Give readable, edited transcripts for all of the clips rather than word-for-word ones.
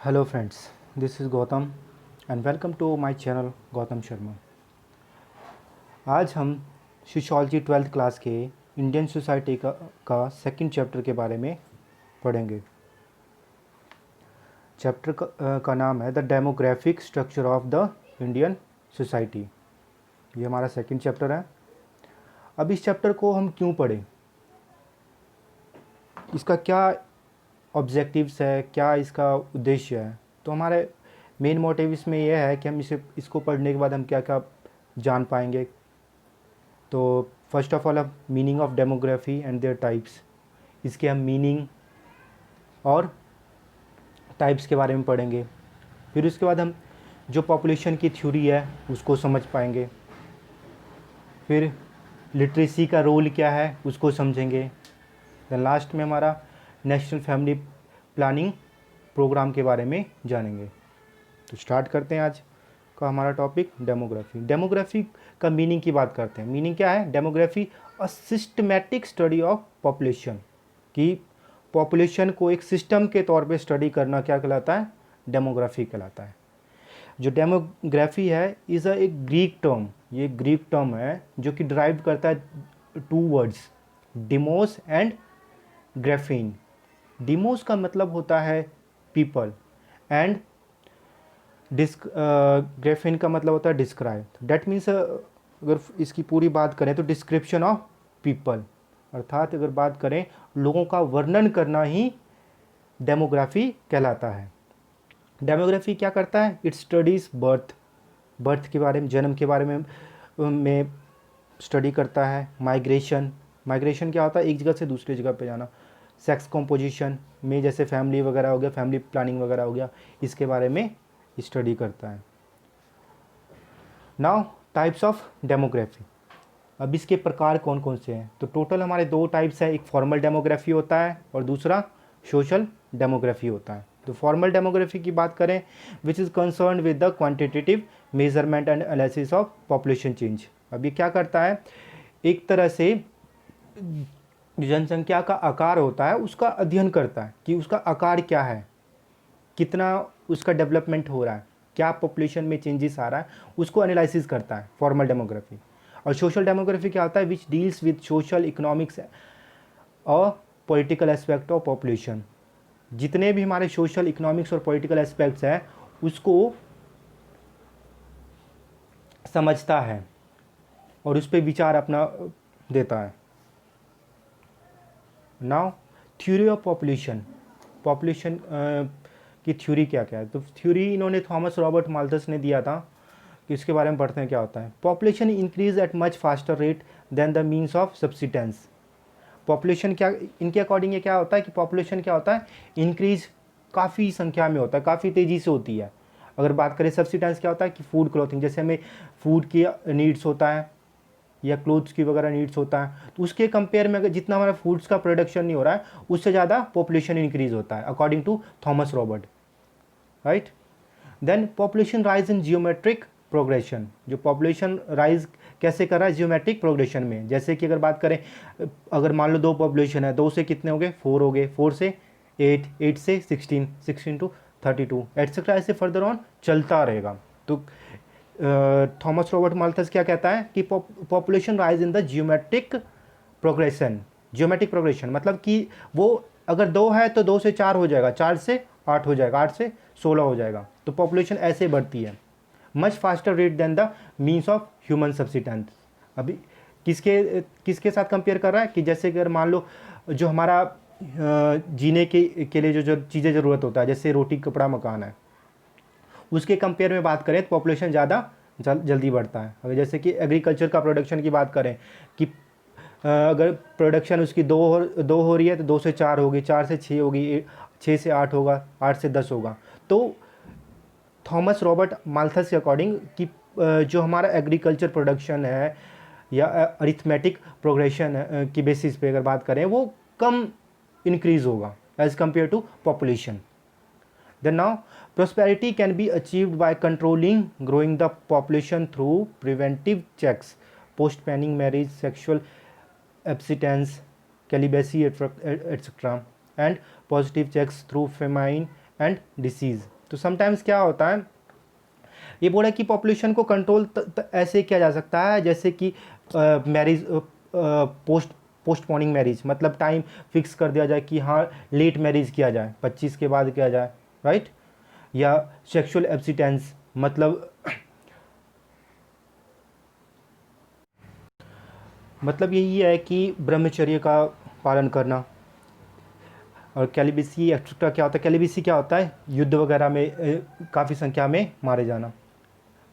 Hello friends, this is Gautam and welcome to my channel Gautam Sharma. आज हम sociology 12th class के Indian society का second chapter के बारे में पढ़ेंगे। चैप्टर का नाम है the demographic structure of the Indian society. ये हमारा सेकंड चैप्टर है। अब इस चैप्टर को हम क्यों पढ़ें, इसका क्या ऑब्जेक्टिव्स है, क्या इसका उद्देश्य है। तो हमारे मेन मोटिव इसमें यह है कि हम इसको पढ़ने के बाद हम क्या क्या जान पाएंगे। तो फर्स्ट ऑफ ऑल हम meaning of demography and there types, इसके हम मीनिंग और टाइप्स के बारे में पढ़ेंगे। फिर उसके बाद हम जो पॉपुलेशन की थ्योरी है उसको समझ पाएंगे। फिर लिटरेसी का रोल क्या है उसको समझेंगे। देन लास्ट में हमारा नेशनल फैमिली प्लानिंग प्रोग्राम के बारे में जानेंगे। तो स्टार्ट करते हैं आज का हमारा टॉपिक डेमोग्राफी। डेमोग्राफी का मीनिंग की बात करते हैं। मीनिंग क्या है? Demography a systematic study of population, कि पॉपुलेशन को एक सिस्टम के तौर पे स्टडी करना क्या कहलाता है? डेमोग्राफी कहलाता है। जो डेमोग्राफी है इज़ अ एक ग्रीक टर्म, ये ग्रीक टर्म है जो कि डिराइव करता है two words, demos and graphein. Demos का मतलब होता है पीपल एंड ग्राफीन का मतलब होता है डिस्क्राइब। डैट मीन्स अगर इसकी पूरी बात करें तो डिस्क्रिप्शन ऑफ पीपल, अर्थात अगर बात करें लोगों का वर्णन करना ही डेमोग्राफी कहलाता है। डेमोग्राफी क्या करता है? इट स्टडीज़ बर्थ के बारे में, जन्म के बारे में स्टडी करता है। माइग्रेशन क्या होता है? एक जगह से दूसरी जगह पे जाना। सेक्स कॉम्पोजिशन में जैसे फैमिली वगैरह हो गया, फैमिली प्लानिंग वगैरह हो गया, इसके बारे में स्टडी करता है। Now types of demography. अब इसके प्रकार कौन कौन से हैं? तो टोटल हमारे दो टाइप्स है, एक फॉर्मल डेमोग्राफी होता है और दूसरा सोशल डेमोग्राफी होता है। तो फॉर्मल डेमोग्राफी की बात करें which is concern with the quantitative measurement and analysis of population change. अब ये क्या करता है? एक तरह से जनसंख्या का आकार होता है उसका अध्ययन करता है कि उसका आकार क्या है, कितना उसका डेवलपमेंट हो रहा है, क्या पॉपुलेशन में चेंजेस आ रहा है, उसको एनालिसिस करता है फॉर्मल डेमोग्राफी। और सोशल डेमोग्राफी क्या होता है? Which deals with social economics और पॉलिटिकल एस्पेक्ट ऑफ पॉपुलेशन। जितने भी हमारे सोशल इकोनॉमिक्स और पॉलिटिकल एस्पेक्ट्स हैं उसको समझता है और उस पर विचार अपना देता है। नाउ थ्योरी ऑफ पॉपुलेशन की थ्योरी क्या क्या है? तो थ्योरी इन्होंने थॉमस रॉबर्ट माल्थस ने दिया था, कि इसके बारे में पढ़ते हैं क्या होता है। Population increase at much faster rate than the means of subsistence. Population क्या, इनके अकॉर्डिंग ये क्या होता है कि पॉपुलेशन क्या होता है? इंक्रीज काफ़ी संख्या में होता है, काफ़ी तेज़ी से होती है। अगर बात करें सब्सिटेंस क्या होता है कि फूड क्लॉथिंग, जैसे हमें फूड की नीड्स होता है या क्लोथ्स की वगैरह नीड्स होता है, तो उसके कंपेयर में अगर जितना हमारा फूड्स का प्रोडक्शन नहीं हो रहा है उससे ज़्यादा पॉपुलेशन इंक्रीज होता है according to Thomas Robert, right. Then population rise in geometric progression. जो पॉपुलेशन राइज कैसे कर रहा है? जियोमेट्रिक प्रोग्रेशन में। जैसे कि अगर बात करें, अगर मान लो दो पॉपुलेशन है, दो से कितने हो गए? 4 हो गए, 4 से 8, 8 से 16, 16 टू 32 एटसेट्रा, ऐसे फर्दर ऑन चलता रहेगा। तो थॉमस रॉबर्ट माल्थस क्या कहता है कि population rise in the geometric progression. Geometric progression मतलब कि वो अगर 2 है तो 2 से 4 हो जाएगा, 4 से 8 हो जाएगा, 8 से 16 हो जाएगा। तो पॉपुलेशन ऐसे बढ़ती है much faster rate than the means of human subsistence. अभी किसके साथ कंपेयर कर रहा है? कि जैसे अगर मान लो जो हमारा जीने के लिए जो चीज़ें ज़रूरत होता है, जैसे रोटी कपड़ा मकान है, उसके कंपेयर में बात करें तो पॉपुलेशन ज़्यादा जल्दी बढ़ता है। अगर जैसे कि एग्रीकल्चर का प्रोडक्शन की बात करें कि अगर प्रोडक्शन उसकी दो हो रही है तो 2 से 4 होगी, 4 से 6 होगी, 6 से 8 होगा, 8 से 10 होगा। तो थॉमस रॉबर्ट माल्थस के अकॉर्डिंग कि जो हमारा एग्रीकल्चर प्रोडक्शन है या अरिथमेटिक प्रोग्रेशन की बेसिस पे अगर बात करें वो कम इंक्रीज होगा as compare to population. Then now prosperity can be achieved by controlling growing the population through preventive checks, post-planning marriage, sexual abstinence, celibacy, etc., and positive checks through famine and disease. तो sometimes क्या होता है, ये बोला कि population को control ऐसे किया जा सकता है जैसे कि मैरिज, पोस्टपोनिंग मैरिज, मतलब टाइम फिक्स कर दिया जाए कि हाँ लेट मैरिज किया जाए, 25 के बाद किया जाए, राइट। या सेक्सुअल एब्सिटेंस, मतलब यही है कि ब्रह्मचर्य का पालन करना। और कैलिबेसी एक्स्ट्रा क्या होता है, कैलिबेसी क्या होता है, युद्ध वगैरह में काफ़ी संख्या में मारे जाना।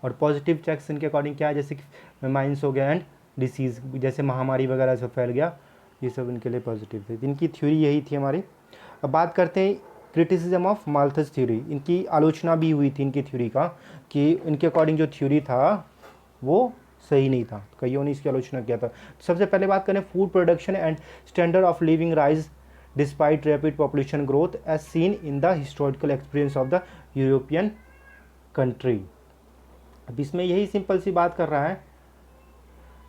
और पॉजिटिव चेक्स इनके अकॉर्डिंग क्या है, जैसे कि माइंस हो गया एंड डिसीज़, जैसे महामारी वगैरह सब फैल गया, ये सब इनके लिए पॉजिटिव थे। इनकी थ्योरी यही थी हमारी। अब बात करते हैं क्रिटिसिज्म ऑफ माल्थस थ्योरी। इनकी आलोचना भी हुई थी इनकी थ्योरी का, कि इनके अकॉर्डिंग जो थ्योरी था वो सही नहीं था, कईयों ने इसकी आलोचना किया था। तो सबसे पहले बात करें, food production and standard of living rise despite rapid population growth as seen in the historical experience of the European country. अब इसमें यही सिंपल सी बात कर रहा है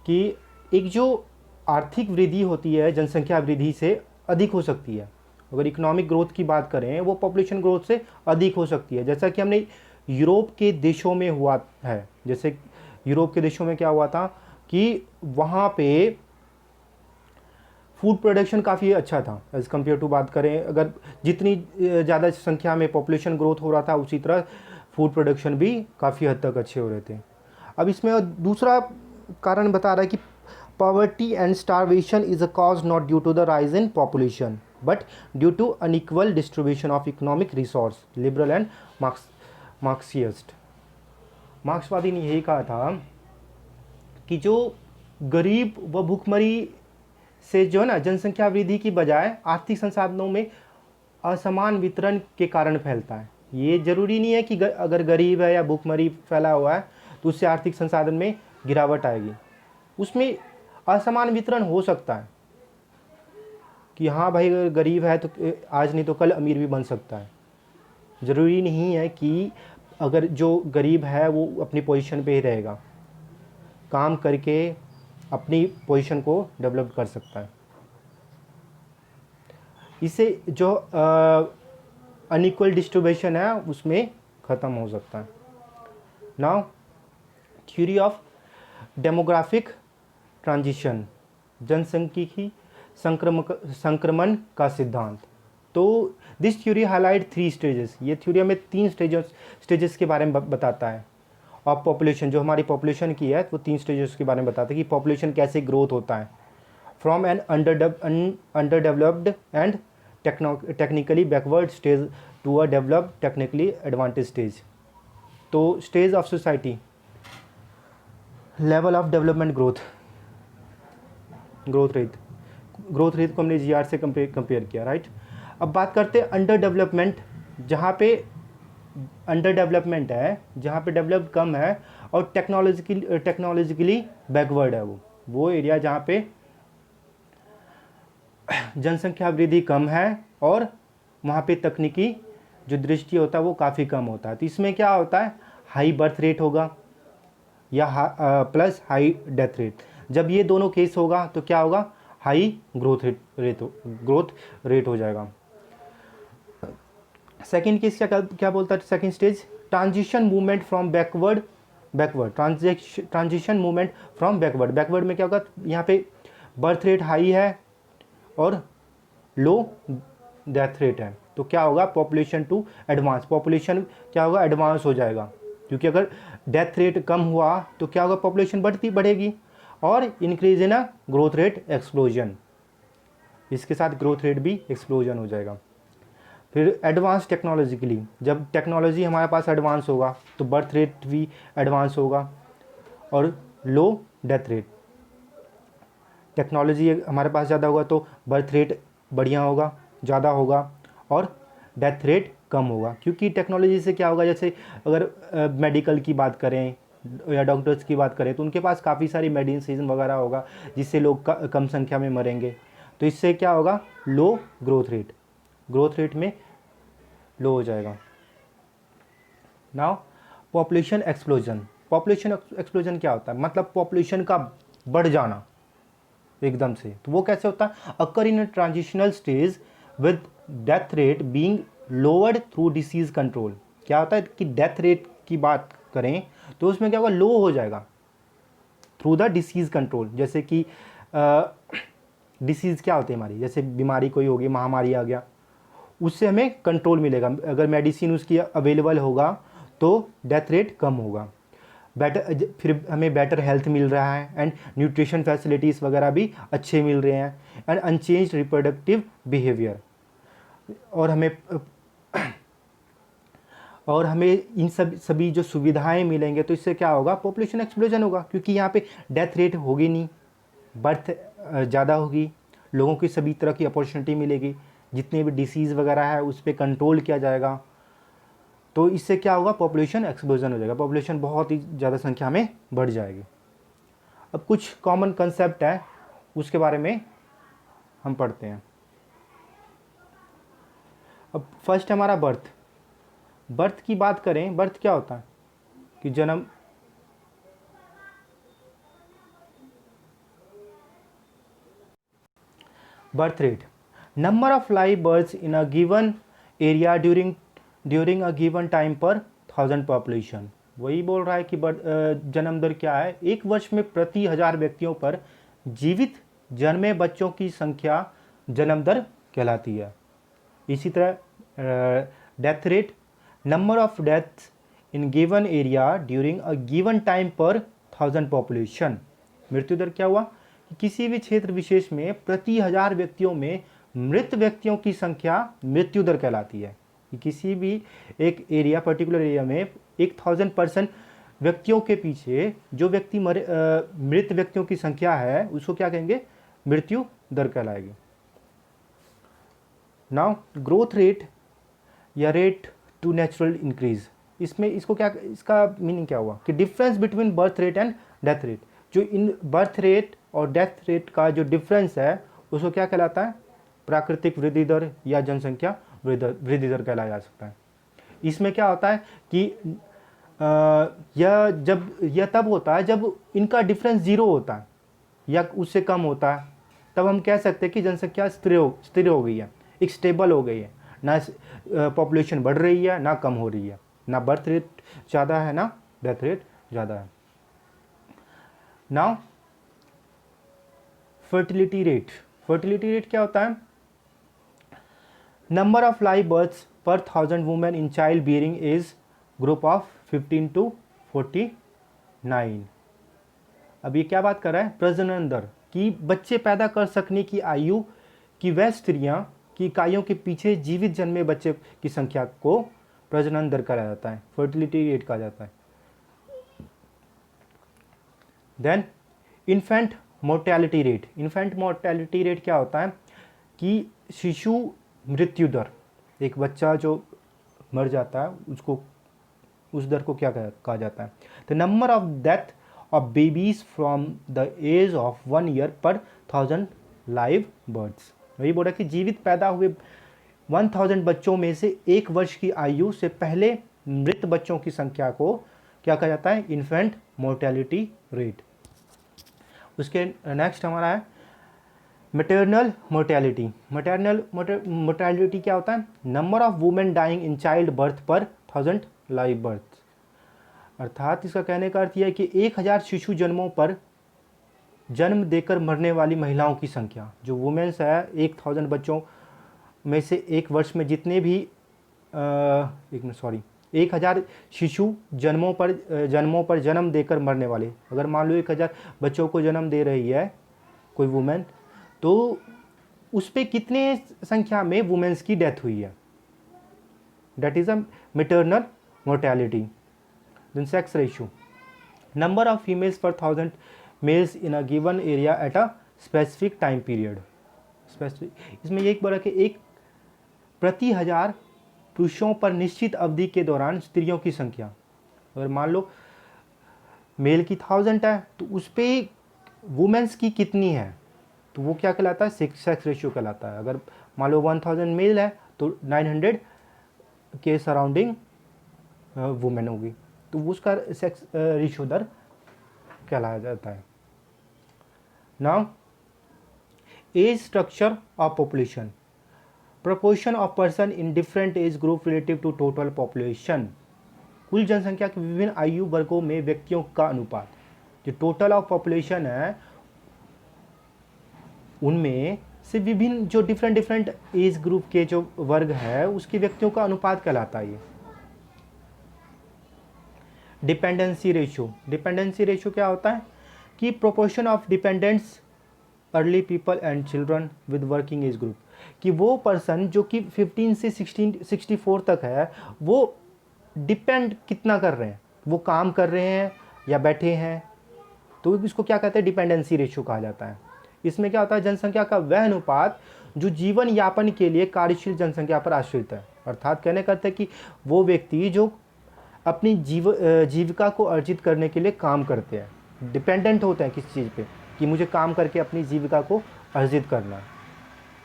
कि एक जो आर्थिक वृद्धि होती है जनसंख्या वृद्धि से अधिक हो सकती है। अगर इकोनॉमिक ग्रोथ की बात करें वो पॉपुलेशन ग्रोथ से अधिक हो सकती है, जैसा कि हमने यूरोप के देशों में हुआ है। जैसे यूरोप के देशों में क्या हुआ था कि वहाँ पे फूड प्रोडक्शन काफ़ी अच्छा था एज़ कम्पेयर टू, बात करें अगर जितनी ज़्यादा संख्या में पॉपुलेशन ग्रोथ हो रहा था उसी तरह फूड प्रोडक्शन भी काफ़ी हद तक अच्छे हो रहे थे। अब इसमें दूसरा कारण बता रहा है कि poverty and starvation is a cause not due to the rise in population but due to unequal distribution of economic resource, liberal and Marxist. मार्क्सवादी ने यही कहा था कि जो गरीब व भूखमरी से जो है ना जनसंख्या वृद्धि की बजाय आर्थिक संसाधनों में असमान वितरण के कारण फैलता है। ये जरूरी नहीं है कि अगर गरीब है या भूखमरी फैला हुआ है तो उससे आर्थिक संसाधन में गिरावट आएगी। उसमें असमान वितरण हो सकता है कि हाँ भाई अगर गरीब है तो आज नहीं तो कल अमीर भी बन सकता है। ज़रूरी नहीं है कि अगर जो गरीब है वो अपनी पोजीशन पे ही रहेगा, काम करके अपनी पोजीशन को डेवलप कर सकता है। इससे जो अनइक्वल डिस्ट्रीब्यूशन है उसमें ख़त्म हो सकता है। Now theory of demographic transition, जनसांख्यिकी संक्रमण का सिद्धांत। तो दिस थ्योरी हाईलाइट 3 स्टेजेस। ये थ्योरी हमें 3 स्टेजेस के बारे में बताता है। ऑफ पॉपुलेशन, जो हमारी पॉपुलेशन की है वो 3 स्टेजेस के बारे में बताता है कि पॉपुलेशन कैसे ग्रोथ होता है from an under developed and technically backward stage to a developed technically advantage stage. तो stage of society, level of development growth rate को हमने जीआर से कंपेयर किया, राइट। अब बात करते हैं अंडर डेवलपमेंट, जहाँ पे अंडर डेवलपमेंट है, जहाँ पे डेवलप कम है और टेक्नोलॉजिकली बैकवर्ड है वो एरिया जहाँ पे जनसंख्या वृद्धि कम है और वहाँ पे तकनीकी जो दृष्टि होता है वो काफ़ी कम होता है। तो इसमें क्या होता है, हाई बर्थ रेट होगा या प्लस हाई डेथ रेट। जब ये दोनों केस होगा तो क्या होगा, हाई ग्रोथ रेट हो जाएगा। सेकेंड केस क्या बोलता है, second stage transition movement from backward transition movement from backward में क्या होगा, यहाँ पे बर्थ रेट हाई है और लो डेथ रेट है, तो क्या होगा, पॉपुलेशन टू एडवांस, पॉपुलेशन क्या होगा, एडवांस हो जाएगा। क्योंकि अगर डेथ रेट कम हुआ तो क्या होगा, पॉपुलेशन बढ़ेगी और increase in a growth rate explosion, इसके साथ ग्रोथ रेट भी एक्सप्लोजन हो जाएगा। फिर एडवांस टेक्नोलॉजिकली, जब टेक्नोलॉजी हमारे पास एडवांस होगा तो बर्थ रेट भी एडवांस होगा और लो डेथ रेट। टेक्नोलॉजी हमारे पास ज़्यादा होगा तो बर्थ रेट बढ़िया होगा, ज़्यादा होगा और डेथ रेट कम होगा। क्योंकि टेक्नोलॉजी से क्या होगा, जैसे अगर मेडिकल की बात करें या डॉक्टर्स की बात करें तो उनके पास काफ़ी सारी मेडिसिन वगैरह होगा जिससे लोग कम संख्या में मरेंगे। तो इससे क्या होगा, लो ग्रोथ रेट में लो हो जाएगा। नाउ पॉपुलेशन एक्सप्लोजन क्या होता है, मतलब पॉपुलेशन का बढ़ जाना एकदम से। तो वो कैसे होता है, occur in transitional stage with death rate being lowered through disease control. क्या होता है कि डेथ रेट की बात करें तो उसमें क्या होगा, लो हो जाएगा थ्रू द डिसीज़ कंट्रोल। जैसे कि डिसीज़ क्या होती है हमारी, जैसे बीमारी कोई होगी, महामारी आ गया, उससे हमें कंट्रोल मिलेगा। अगर मेडिसिन उसकी अवेलेबल होगा तो डेथ रेट कम होगा, बेटर, फिर हमें बेटर हेल्थ मिल रहा है, एंड न्यूट्रिशन फैसिलिटीज़ वगैरह भी अच्छे मिल रहे हैं, एंड अनचेंज रिप्रोडक्टिव बिहेवियर। और हमें इन सभी जो सुविधाएं मिलेंगे तो इससे क्या होगा, पॉपुलेशन एक्सप्लोजन होगा, क्योंकि यहाँ पे डेथ रेट होगी नहीं, बर्थ ज़्यादा होगी, लोगों की सभी तरह की अपॉर्चुनिटी मिलेगी, जितने भी डिसीज़ वगैरह है उस पर कंट्रोल किया जाएगा। तो इससे क्या होगा, पॉपुलेशन एक्सप्लोजन हो जाएगा, पॉपुलेशन बहुत ही ज़्यादा संख्या में बढ़ जाएगी। अब कुछ कॉमन कंसेप्ट है उसके बारे में हम पढ़ते हैं। अब फर्स्ट हमारा बर्थ। बर्थ की बात करें, बर्थ क्या होता है कि जन्म, birth rate, number of live birds in a given area during a given time पर 1000 पॉपुलेशन। वही बोल रहा है कि जन्म दर क्या है, एक वर्ष में प्रति 1000 व्यक्तियों पर जीवित जन्मे बच्चों की संख्या जन्म दर कहलाती है। इसी तरह death rate, number of deaths in given area during a given time पर 1000 पॉपुलेशन। मृत्यु दर क्या हुआ कि किसी भी क्षेत्र विशेष में प्रति 1000 व्यक्तियों में मृत व्यक्तियों की संख्या मृत्यु दर कहलाती है। कि किसी भी एक एरिया, पर्टिकुलर एरिया में 1000% व्यक्तियों के पीछे जो व्यक्ति मृत व्यक्तियों की संख्या है उसको क्या कहेंगे, मृत्यु दर कहलाएगी। नाउ ग्रोथ रेट या रेट टू नेचुरल इंक्रीज, इसमें इसको क्या, इसका मीनिंग क्या हुआ कि difference between birth rate and death rate. जो इन बर्थ रेट और डेथ रेट का जो डिफरेंस है उसको क्या कहलाता है, प्राकृतिक वृद्धि दर या जनसंख्या वृद्धि दर कहलाया जा सकता है। इसमें क्या होता है कि यह तब होता है जब इनका डिफरेंस जीरो होता है या उससे कम होता है, तब हम कह सकते हैं कि जनसंख्या स्थिर हो गई है, एक स्टेबल हो गई है, ना पॉपुलेशन बढ़ रही है ना कम हो रही है, ना बर्थ रेट ज़्यादा है ना डेथ रेट ज़्यादा है। Now fertility rate. Fertility rate क्या होता है, नंबर ऑफ लाइव बर्थ्स पर 1000 women in child bearing age group of 15 to 49। अब ये क्या बात कर रहा है, प्रजनन दर कि बच्चे पैदा कर सकने की आयु कि वह स्त्रियां की इकाइयों के पीछे जीवित जन्मे बच्चे की संख्या को प्रजनन दर कहा जाता है, फर्टिलिटी रेट कहा जाता है। Then infant mortality rate. Infant mortality rate क्या होता है कि शिशु मृत्यु दर, एक बच्चा जो मर जाता है उसको, उस दर को क्या कहा जाता है, the number of death of babies from the age of 1 year per 1000 live birds. वही बोला कि जीवित पैदा हुए 1000 बच्चों में से एक वर्ष की आयु से पहले मृत बच्चों की संख्या को क्या कहा जाता है, इन्फेंट मोर्टेलिटी रेट। उसके नेक्स्ट हमारा है मैटरनल मोर्टेलिटी। मैटरनल मोर्टेलिटी क्या होता है, number of women dying in child birth per 1000 live birth. अर्थात इसका कहने का अर्थ यह है कि 1000 शिशु जन्मों पर जन्म देकर मरने वाली महिलाओं की संख्या, जो वुमेन्स है 1000 बच्चों में से एक वर्ष में जितने भी 1000 शिशु जन्मों पर जन्म देकर मरने वाले, अगर मान लो 1000 बच्चों को जन्म दे रही है कोई वुमेन, तो उस पर कितने संख्या में वुमेन्स की डेथ हुई है, that is a maternal mortality. Then sex ratio, number of females per 1000 males in a given area at a specific time period. इसमें ये एक बार कि एक प्रति 1000 पुरुषों पर निश्चित अवधि के दौरान स्त्रियों की संख्या, अगर मान लो मेल की 1000 है तो उस पर वुमेन्स की कितनी है, तो वो क्या कहलाता है, सेक्स रेशियो कहलाता है। अगर मान लो 1000 मेल है तो 900 के सराउंडिंग वुमेन होगी, तो उसका सेक्स रेशियो दर कहलाया जाता है। Now age structure of population. Proportion of person in different age group relative to total population, कुल जनसंख्या के विभिन्न आयु वर्गों में व्यक्तियों का अनुपात, जो टोटल ऑफ पॉपुलेशन है उनमें से विभिन्न जो डिफरेंट एज ग्रुप के जो वर्ग है उसके व्यक्तियों का अनुपात कहलाता है ये। डिपेंडेंसी रेशियो क्या होता है कि proportion of dependents early people and children with working age group, कि वो पर्सन जो कि 15 से 64 तक है वो डिपेंड कितना कर रहे हैं, वो काम कर रहे हैं या बैठे हैं, तो इसको क्या कहते हैं, डिपेंडेंसी रेशियो कहा जाता है। इसमें क्या होता है, जनसंख्या का वह अनुपात जो जीवन यापन के लिए कार्यशील जनसंख्या पर आश्रित है, अर्थात कहने का अर्थ है कि वो व्यक्ति जो अपनी जीविका को अर्जित करने के लिए काम करते हैं, डिपेंडेंट होते हैं किसी चीज़ पे कि मुझे काम करके अपनी जीविका को अर्जित करना है,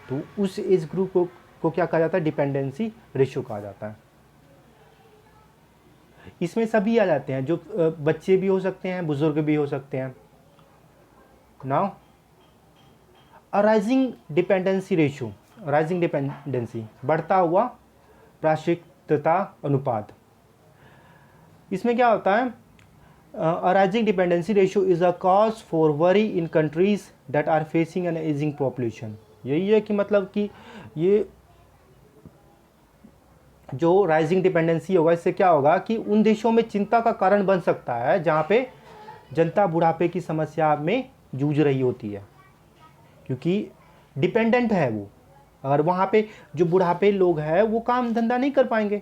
तो उस एज ग्रुप को क्या कहा जाता है, डिपेंडेंसी रेशियो कहा जाता है। इसमें सभी आ जाते हैं, जो बच्चे भी हो सकते हैं, बुजुर्ग भी हो सकते हैं। Now rising dependency ratio, rising dependency बढ़ता हुआ प्रायश्चितता अनुपात, इसमें क्या होता है, rising dependency ratio is a cause for worry in countries that are facing an ageing population. यही है कि मतलब कि ये जो राइजिंग डिपेंडेंसी होगा इससे क्या होगा कि उन देशों में चिंता का कारण बन सकता है जहाँ पे जनता बुढ़ापे की समस्या में जूझ रही होती है, क्योंकि डिपेंडेंट है वो, अगर वहाँ पे जो बुढ़ापे लोग हैं वो काम धंधा नहीं कर पाएंगे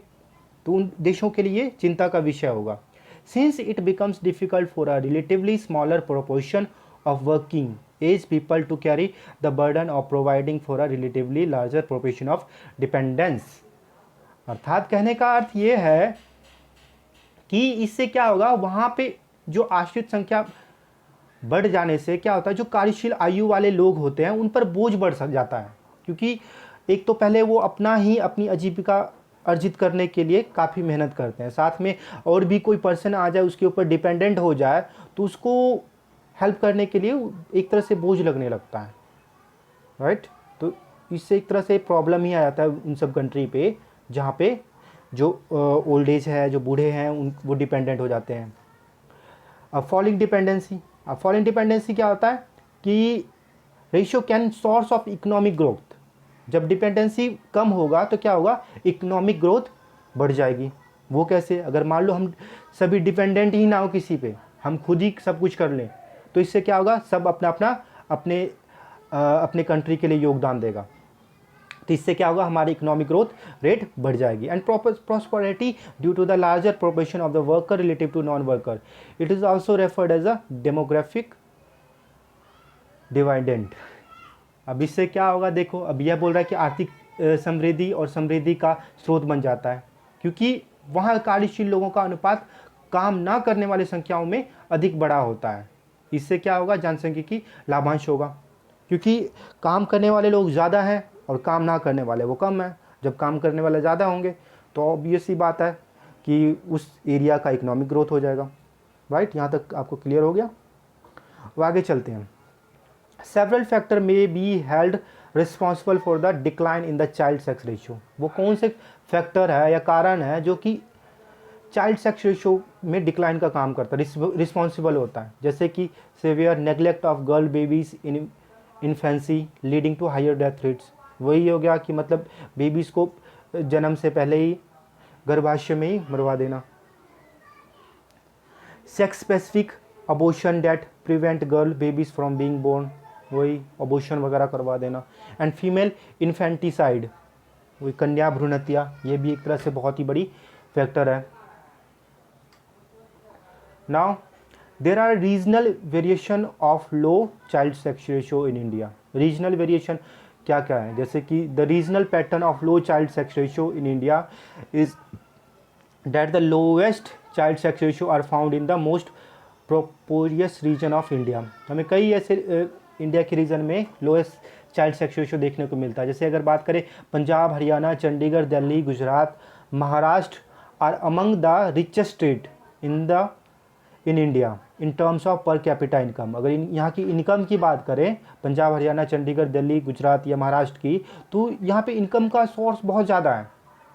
तो उन देशों के लिए चिंता का विषय होगा। Since it becomes difficult for a relatively smaller proportion of working age people to carry the burden of providing for a relatively larger proportion of dependence, अर्थात कहने का अर्थ ये है कि इससे क्या होगा, वहाँ पे जो आश्रित संख्या बढ़ जाने से क्या होता है, जो कार्यशील आयु वाले लोग होते हैं उन पर बोझ बढ़ जाता है, क्योंकि एक तो पहले वो अपनी आजीविका अर्जित करने के लिए काफ़ी मेहनत करते हैं, साथ में और भी कोई पर्सन आ जाए उसके ऊपर डिपेंडेंट हो जाए तो उसको हेल्प करने के लिए एक तरह से बोझ लगने लगता है, राइट। तो इससे एक तरह से प्रॉब्लम ही आ जाता है उन सब कंट्री पे जहाँ पे जो ओल्ड एज है, जो बूढ़े हैं वो डिपेंडेंट हो जाते हैं। अब फॉलिंग डिपेंडेंसी क्या होता है कि ratio can source of economic growth, जब डिपेंडेंसी कम होगा तो क्या होगा, इकोनॉमिक ग्रोथ बढ़ जाएगी। वो कैसे, अगर मान लो हम सभी डिपेंडेंट ही ना हो किसी पे, हम खुद ही सब कुछ कर लें, तो इससे क्या होगा, सब अपने कंट्री के लिए योगदान देगा, तो इससे क्या होगा, हमारी इकोनॉमिक ग्रोथ रेट बढ़ जाएगी। And prosperity due to the larger proportion of the worker relative to non worker, it is also referred as a demographic dividend. अब इससे क्या होगा, देखो अब यह बोल रहा है कि आर्थिक समृद्धि और समृद्धि का स्रोत बन जाता है, क्योंकि वहाँ कार्यशील लोगों का अनुपात काम ना करने वाली संख्याओं में अधिक बड़ा होता है। इससे क्या होगा, जनसंख्यिकी लाभांश होगा, क्योंकि काम करने वाले लोग ज़्यादा हैं और काम ना करने वाले वो कम हैं। जब काम करने वाले ज़्यादा होंगे तो ऑब्वियस सी बात है कि उस एरिया का इकोनॉमिक ग्रोथ हो जाएगा, राइट। यहाँ तक आपको क्लियर हो गया। अब आगे चलते हैं। सेवरल फैक्टर में be held responsible for the decline in the child sex ratio, वो कौन से फैक्टर है या कारण है जो कि चाइल्ड सेक्स रेशियो में डिक्लाइन का काम करता है, रिस्पॉन्सिबल होता है, जैसे कि severe neglect of girl babies in infancy leading to higher death rates. वही हो गया कि मतलब बेबीज़ को जन्म से पहले ही गर्भाशय में ही मरवा देना। Sex specific abortion that prevent girl babies from being born, वही अबॉर्शन वगैरह करवा देना। एंड फीमेल इन्फेंटिसाइड, वही कन्या भ्रूण हत्या, ये भी एक तरह से बहुत ही बड़ी फैक्टर है। Now there are regional variation of low child sex ratio in India. Regional variation क्या क्या है, जैसे कि the regional pattern of low child sex ratio in India is that the lowest child sex ratio are found in the most prosperous region of India. हमें कई ऐसे India के reason में लोएस्ट चाइल्ड सेक्स रेशियो देखने को मिलता है, जैसे अगर बात करें Punjab, Haryana, Chandigarh, Delhi, Gujarat, Maharashtra are among the richest state in the in India in terms of per capita income. अगर यहाँ की इनकम की बात करें पंजाब, हरियाणा, चंडीगढ़, दिल्ली, गुजरात या महाराष्ट्र की, तो यहाँ पे इनकम का सोर्स बहुत ज़्यादा है।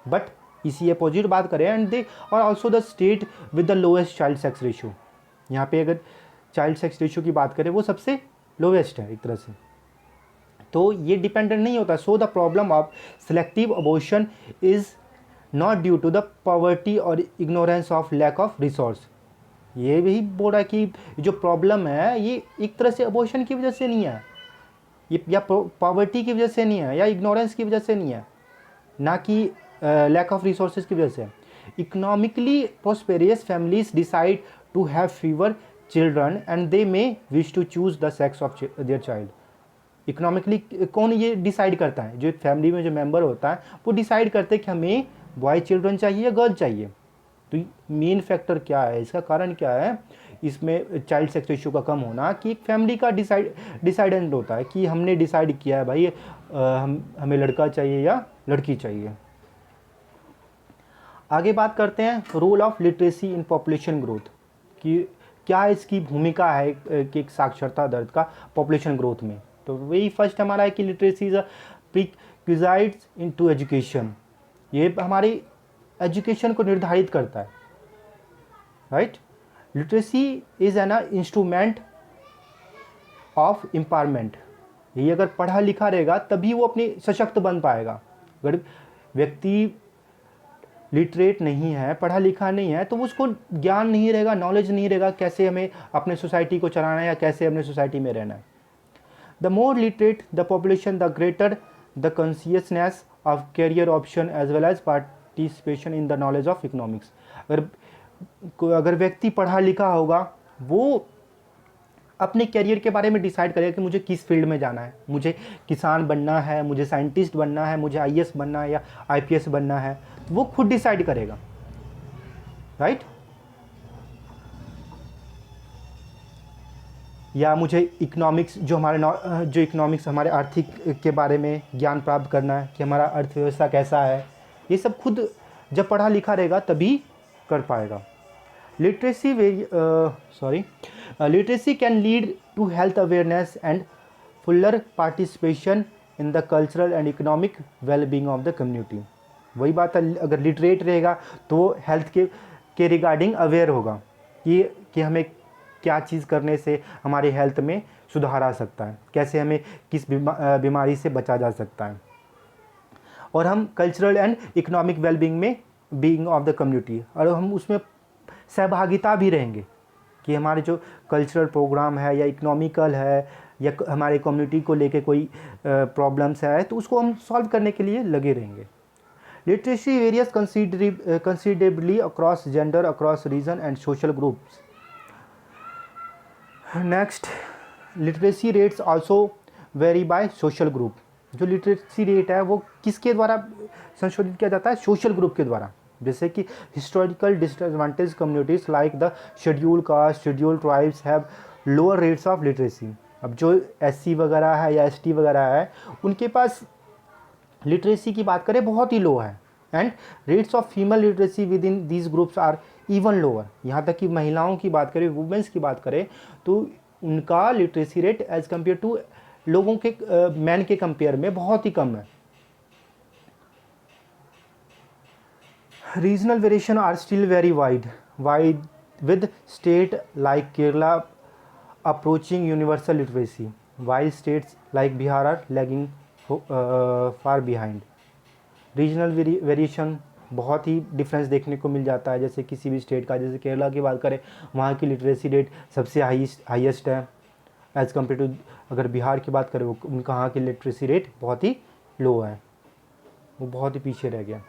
बट इसी अपोजिट बात करें, एंड दे और also the state with the lowest child sex ratio. यहाँ पे अगर चाइल्ड सेक्स रेशियो की बात करें वो सबसे लोवेस्ट है एक तरह से। तो ये डिपेंडेंट नहीं होता। So the problem of selective abortion is not due to the poverty और ignorance of lack of resource. ये भी बोल रहा है कि जो प्रॉब्लम है ये एक तरह से अबॉर्शन की वजह से नहीं है, ये या पॉवर्टी की वजह से नहीं है, या इग्नोरेंस की वजह से नहीं है, ना कि लैक ऑफ रिसोर्सेज की वजह से। Economically prosperous families decide to have fewer children and they may wish to choose the sex of their child. Economically कौन ये डिसाइड करता है? जो फैमिली में जो मेंबर होता है वो डिसाइड करते हैं कि हमें बॉय चिल्ड्रन चाहिए या गर्ल चाहिए। तो मेन फैक्टर क्या है, इसका कारण क्या है इसमें चाइल्ड सेक्स रेशियो का कम होना, कि एक फैमिली का डिसाइडेंट होता है कि हमने डिसाइड किया है भाई हमें लड़का चाहिए या लड़की चाहिए। आगे बात करते हैं role of literacy in population growth, कि क्या इसकी भूमिका है कि एक साक्षरता दर का पॉपुलेशन ग्रोथ में। तो वही फर्स्ट हमारा है कि literacy is a prerequisites into education. ये हमारी एजुकेशन को निर्धारित करता है, right. Literacy is an instrument of empowerment. ये अगर पढ़ा लिखा रहेगा तभी वो अपनी सशक्त बन पाएगा। अगर व्यक्ति लिटरेट नहीं है, पढ़ा लिखा नहीं है, तो उसको ज्ञान नहीं रहेगा, नॉलेज नहीं रहेगा कैसे हमें अपने सोसाइटी को चलाना है या कैसे अपने सोसाइटी में रहना है। The more literate the population the greater the consciousness of career option as well as participation in the knowledge of economics. अगर व्यक्ति पढ़ा लिखा होगा वो अपने कैरियर के बारे में डिसाइड करेगा कि मुझे किस फील्ड में जाना है, मुझे किसान बनना है, मुझे साइंटिस्ट बनना है, मुझे आईएएस बनना है या आईपीएस बनना है, वो खुद डिसाइड करेगा, राइट। या मुझे इकोनॉमिक्स जो इकोनॉमिक्स हमारे आर्थिक के बारे में ज्ञान प्राप्त करना है कि हमारा अर्थव्यवस्था कैसा है, ये सब खुद जब पढ़ा लिखा रहेगा तभी कर पाएगा। Literacy can lead to health awareness and fuller participation in the cultural and economic wellbeing of the community. वही बात है, अगर लिटरेट रहेगा तो वो हेल्थ के रिगार्डिंग अवेयर होगा कि हमें क्या चीज़ करने से हमारे हेल्थ में सुधार आ सकता है, कैसे हमें किस बीमारी से बचा जा सकता है, और हम कल्चरल एंड इकोनॉमिक वेलबींग में बीइंग ऑफ द कम्युनिटी, और हम उसमें सहभागिता भी रहेंगे कि हमारे जो कल्चरल प्रोग्राम है या इकोनॉमिकल है या हमारे कम्युनिटी को लेके कोई प्रॉब्लम्स है तो उसको हम सॉल्व करने के लिए लगे रहेंगे। Literacy varies considerably across gender, across region and social groups. Next, literacy rates also vary by social group. जो लिटरेसी रेट है वो किसके द्वारा संशोधित किया जाता है? सोशल ग्रुप के द्वारा। जैसे कि historical disadvantage communities like the schedule caste, schedule tribes have lower rates of literacy. अब जो एससी वगैरह है या एसटी वगैरह है उनके पास लिटरेसी की बात करें बहुत ही लो है, and rates of female literacy within these groups are even lower. यहाँ तक कि महिलाओं की बात करें, वुमेंस की बात करें, तो उनका literacy rate as compare to लोगों के मैन के कंपेयर में बहुत ही कम है। Regional variation are still very wide with state like Kerala approaching universal literacy while states like Bihar are lagging far behind. Regional variation बहुत ही डिफरेंस देखने को मिल जाता है। जैसे किसी भी स्टेट का, जैसे केरला की बात करें वहाँ की लिटरेसी रेट सबसे हाईएस्ट है एज़ कम्पेयर टू, अगर बिहार की बात करें वो उनका वहाँ की लिटरेसी रेट बहुत ही लो है, वो बहुत ही पीछे रह गया।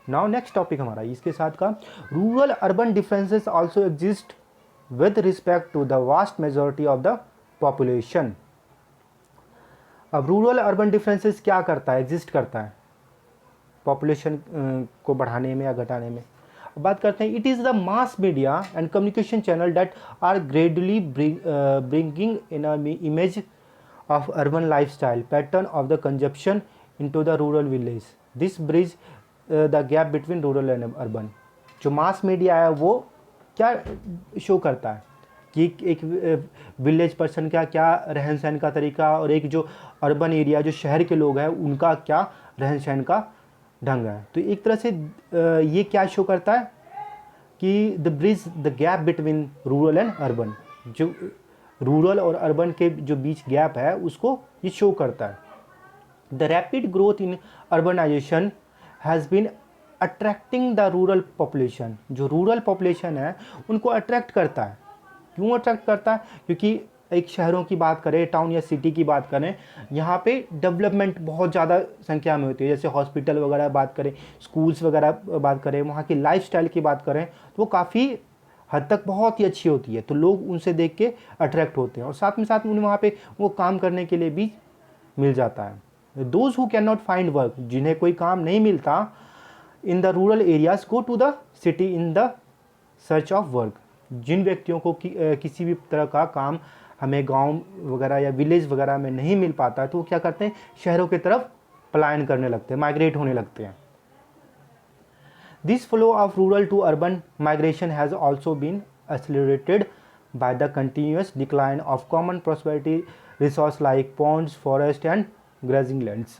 नाउ नेक्स्ट टॉपिक हमारा इसके साथ का, rural urban differences also exist with respect to the vast majority of the population. अब रूरल अर्बन डिफरेंसेस क्या करता है, एग्जिस्ट करता है पॉपुलेशन को बढ़ाने में या घटाने में। अब बात करते हैं, it is the mass media and communication channel that are gradually bringing in a image of urban lifestyle pattern of the consumption into the rural village. This bridge the gap between rural and urban. जो mass media है वो क्या show करता है कि एक village person का क्या रहन सहन का तरीका और एक जो अर्बन एरिया जो शहर के लोग हैं उनका क्या रहन सहन का ढंग है। तो एक तरह से ये क्या शो करता है कि the bridge the gap between rural and urban, जो रूरल और अर्बन के जो बीच गैप है उसको ये शो करता है। The rapid growth in urbanisation has been attracting the rural population, जो रूरल पॉपुलेशन है उनको अट्रैक्ट करता है। क्यों अट्रैक्ट करता है? क्योंकि एक शहरों की बात करें, टाउन या सिटी की बात करें, यहाँ पे डेवलपमेंट बहुत ज़्यादा संख्या में होती है। जैसे हॉस्पिटल वगैरह बात करें, स्कूल्स वगैरह बात करें, वहाँ की लाइफस्टाइल की बात करें तो वो काफ़ी हद तक बहुत ही अच्छी होती है। तो लोग उनसे देख के अट्रैक्ट होते हैं और साथ में उन्हें वहाँ पे वो काम करने के लिए भी मिल जाता है। Those who can not find work, जिन्हें कोई काम नहीं मिलता in the rural areas go to the city in the search of work. जिन व्यक्तियों को किसी भी तरह का काम हमें गांव वगैरह या विलेज वगैरह में नहीं मिल पाता तो वो क्या करते हैं, शहरों की तरफ पलायन करने लगते हैं, माइग्रेट होने लगते हैं। This flow of rural to urban migration has also been accelerated by the continuous decline of common prosperity resource like ponds, forest and grazing lands।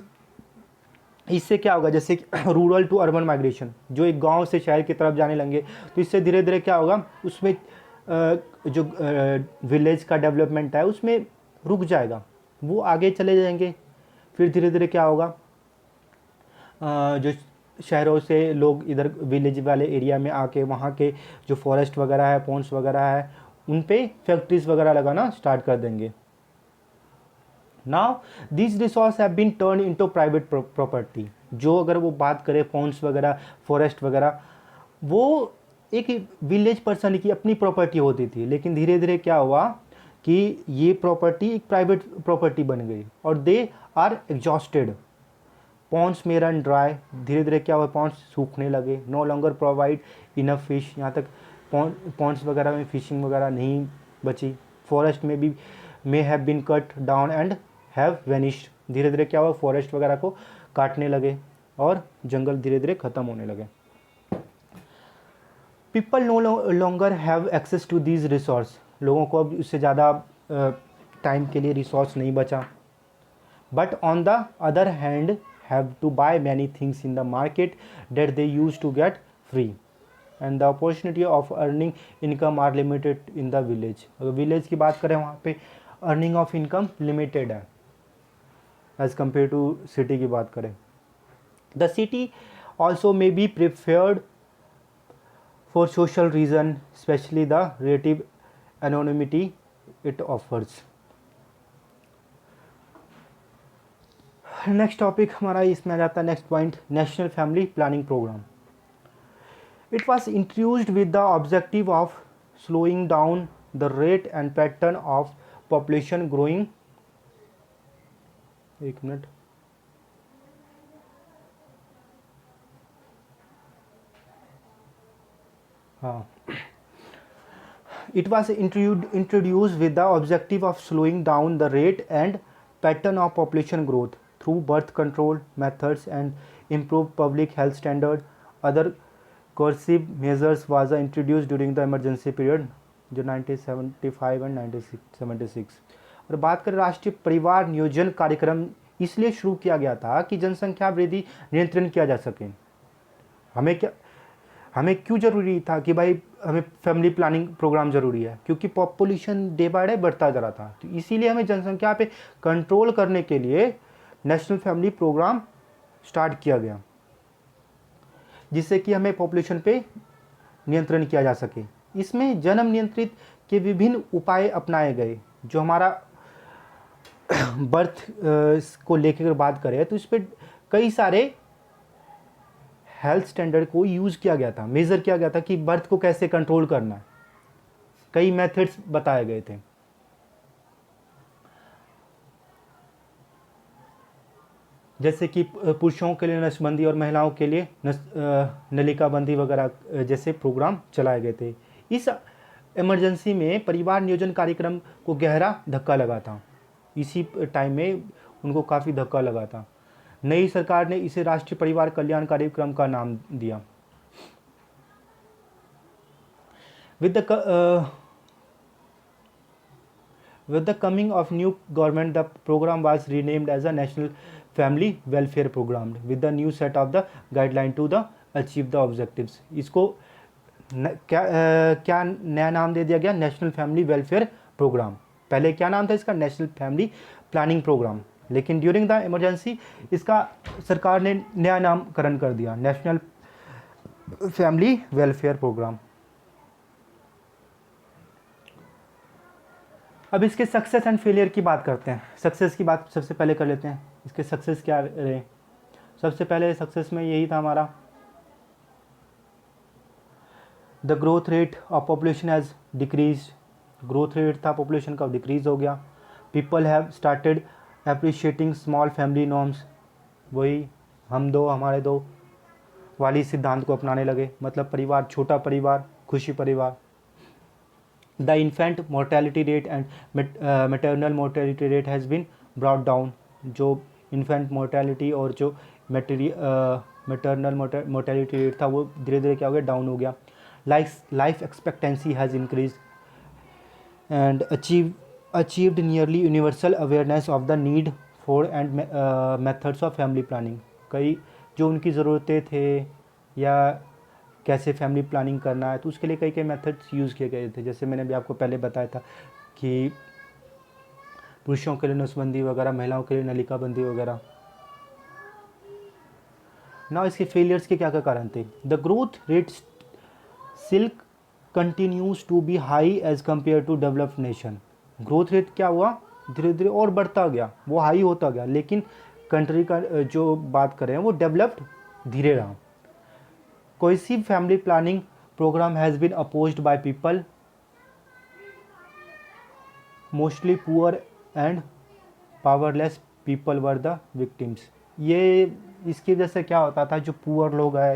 इससे क्या होगा, जैसे रूरल टू अर्बन माइग्रेशन, जो एक गांव से शहर की तरफ जाने लगे तो इससे धीरे धीरे क्या होगा, उसमें जो विलेज का डेवलपमेंट है उसमें रुक जाएगा, वो आगे चले जाएंगे। फिर धीरे धीरे क्या होगा, जो शहरों से लोग इधर विलेज वाले एरिया में आके वहाँ के जो फॉरेस्ट वगैरह है, पॉन्ड्स वगैरह है, उन पे फैक्ट्रीज वगैरह लगाना स्टार्ट कर देंगे। Now this resource have been turn into private property. जो अगर वो बात करें पॉन्ड्स वगैरह, फॉरेस्ट वगैरह, वो एक विलेज पर्सन की अपनी प्रॉपर्टी होती थी, लेकिन धीरे धीरे क्या हुआ कि ये प्रॉपर्टी एक प्राइवेट प्रॉपर्टी बन गई और दे आर एग्जॉस्टेड। पॉन्ड्स में रन ड्राई, धीरे धीरे क्या हुआ, पॉन्ड्स सूखने लगे। No longer provide enough fish, यहाँ तक पॉन्ड्स वगैरह में फिशिंग वगैरह नहीं बची। फॉरेस्ट में भी may have been cut down and have vanished, धीरे धीरे क्या हुआ, फॉरेस्ट वगैरह को काटने लगे और जंगल धीरे धीरे ख़त्म होने लगे। People no longer have access to these resource, लोगों को अब उससे ज़्यादा टाइम के लिए रिसोर्स नहीं बचा। But on the other hand have to buy many things in the market that they used to get free and the opportunity of earning income are limited in the village. अगर village की बात करें वहाँ पे earning of income limited है as compare to city की बात करें। The city also may be preferred for social reason, specially the relative anonymity it offers. Next topic हमारा इसमें आ जाता है, next point, national family planning programme. It was introduced with the objective of slowing down the rate and pattern of population growing। एक minute, हाँ, it was introduced with the objective of slowing down the rate and pattern of population growth through birth control methods and improved public health standard। Other coercive measures was introduced during the emergency period, जो 1975 and 1976। और बात करें राष्ट्रीय परिवार नियोजन कार्यक्रम इसलिए शुरू किया गया था कि जनसंख्या वृद्धि नियंत्रण किया जा सके। हमें क्यों ज़रूरी था कि भाई हमें फैमिली प्लानिंग प्रोग्राम ज़रूरी है, क्योंकि पॉपुलेशन डे बाय डे बढ़ता जा रहा था। तो इसीलिए हमें जनसंख्या पे कंट्रोल करने के लिए नेशनल फैमिली प्रोग्राम स्टार्ट किया गया, जिससे कि हमें पॉपुलेशन पे नियंत्रण किया जा सके। इसमें जन्म नियंत्रित के विभिन्न उपाय अपनाए गए। जो हमारा बर्थ को लेकर बात करें तो इस पर कई सारे हेल्थ स्टैंडर्ड को यूज़ किया गया था, मेज़र किया गया था कि बर्थ को कैसे कंट्रोल करना है। कई मेथड्स बताए गए थे। जैसे कि पुरुषों के लिए नसबंदी और महिलाओं के लिए नलिकाबंदी वगैरह जैसे प्रोग्राम चलाए गए थे। इस इमरजेंसी में परिवार नियोजन कार्यक्रम को गहरा धक्का लगा था। इसी टाइम में उनको काफ़ी धक्का लगा था। नई सरकार ने इसे राष्ट्रीय परिवार कल्याण कार्यक्रम का नाम दिया। With the coming of new government, the program was renamed as a National Family Welfare Program with the new set of the guideline to the achieve the objectives. इसको क्या नया नाम दे दिया गया, नेशनल फैमिली वेलफेयर प्रोग्राम। पहले क्या नाम था इसका, नेशनल फैमिली प्लानिंग प्रोग्राम, लेकिन ड्यूरिंग द इमरजेंसी इसका सरकार ने नया नामकरण कर दिया, नेशनल फैमिली वेलफेयर प्रोग्राम। अब इसके सक्सेस एंड फेलियर की बात करते हैं। सक्सेस की बात सबसे पहले कर लेते हैं, इसके सक्सेस क्या रहे। सबसे पहले सक्सेस में यही था हमारा, the growth rate of population has decrease, growth rate था पॉपुलेशन का डिक्रीज हो गया। People have started appreciating small family norms, वही हम दो हमारे दो वाली सिद्धांत को अपनाने लगे, मतलब परिवार, छोटा परिवार, खुशी परिवार। The infant mortality rate and maternal mortality rate has been brought down, जो इन्फेंट मोर्टेलिटी और जो मैटरनल मोर्टेलिटी रेट था वो धीरे धीरे क्या हो गया, डाउन हो गया। Life expectancy has increase and achieved nearly universal awareness of the need for and methods of family planning. कई जो उनकी ज़रूरतें थे या कैसे फैमिली प्लानिंग करना है, तो उसके लिए कई कई मेथड्स यूज़ किए गए थे। जैसे मैंने भी आपको पहले बताया था कि पुरुषों के लिए नसबंदी वगैरह, महिलाओं के लिए नलिका बंदी वगैरह। ना इसके फेलियर्स के क्या क्या कारण थे। द ग्रोथ रेट सिल्क continues to be high as compare to developed nation. Growth rate क्या हुआ, धीरे धीरे और बढ़ता गया, वो हाई होता गया, लेकिन कंट्री का जो बात करें वो डेवलप्ड धीरे रहा। Cohesive family planning programme has been opposed by people mostly poor and powerless people were the victims. ये इसकी वजह से क्या होता था, जो पुअर लोग हैं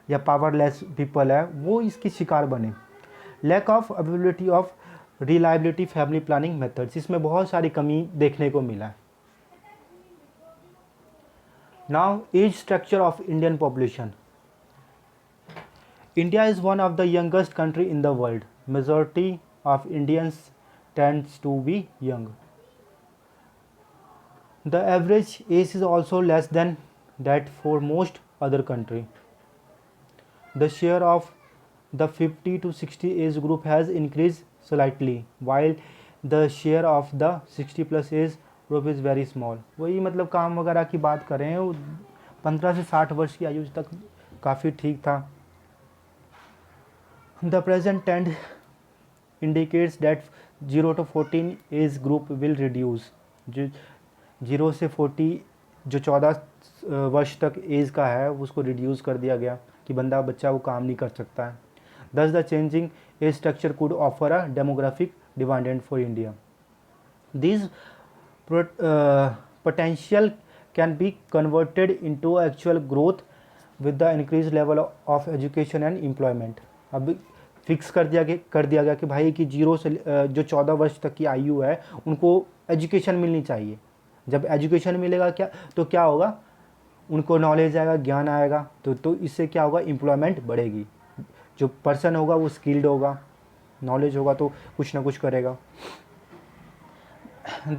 या पावरलेस पीपल है वो इसकी शिकार बने। Lack of availability of reliability family planning methods, इसमें बहुत सारी कमी देखने को मिला है। Now, age structure of Indian population. India is one of the youngest country in the world. Majority of Indians tends to be young. The average age is also less than that for most other country. The share of the 50 to 60 age group has increased slightly, while the share of the 60 plus age group is very small. वही मतलब काम वगैरह की बात करें, वो 15 से 60 वर्ष की आयु तक काफ़ी ठीक था। The present trend indicates that 0 to 14 age group will reduce. जो 0 से 40 जो 14 वर्ष तक एज का है उसको रिड्यूस कर दिया गया कि बच्चा वो काम नहीं कर सकता है। Thus the changing age structure could offer a demographic demand for India. This potential can be converted into actual growth with the increased level of education and employment। अब फिक्स कर दिया गया कि भाई कि 0 से जो 14 वर्ष तक की आयु है उनको एजुकेशन मिलनी चाहिए। जब एजुकेशन मिलेगा क्या होगा, उनको नॉलेज आएगा, ज्ञान आएगा, तो इससे क्या होगा, एम्प्लॉयमेंट बढ़ेगी। जो पर्सन होगा वो स्किल्ड होगा, नॉलेज होगा तो कुछ ना कुछ करेगा।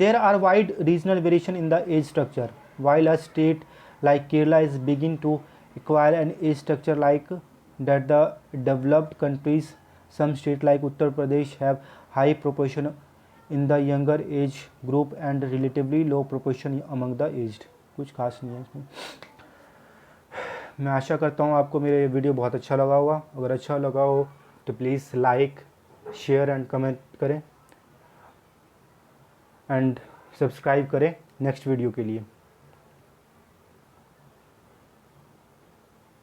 There are wide regional variation in the age structure. While a state like Kerala is beginning to acquire an age structure like that, the developed countries, some states like Uttar Pradesh have high proportion in the younger age group and relatively low proportion among the aged। कुछ खास नहीं है इसमें। मैं आशा करता हूँ आपको मेरे वीडियो बहुत अच्छा लगा होगा। अगर अच्छा लगा हो तो please like, share and comment करें एंड सब्सक्राइब करें नेक्स्ट वीडियो के लिए।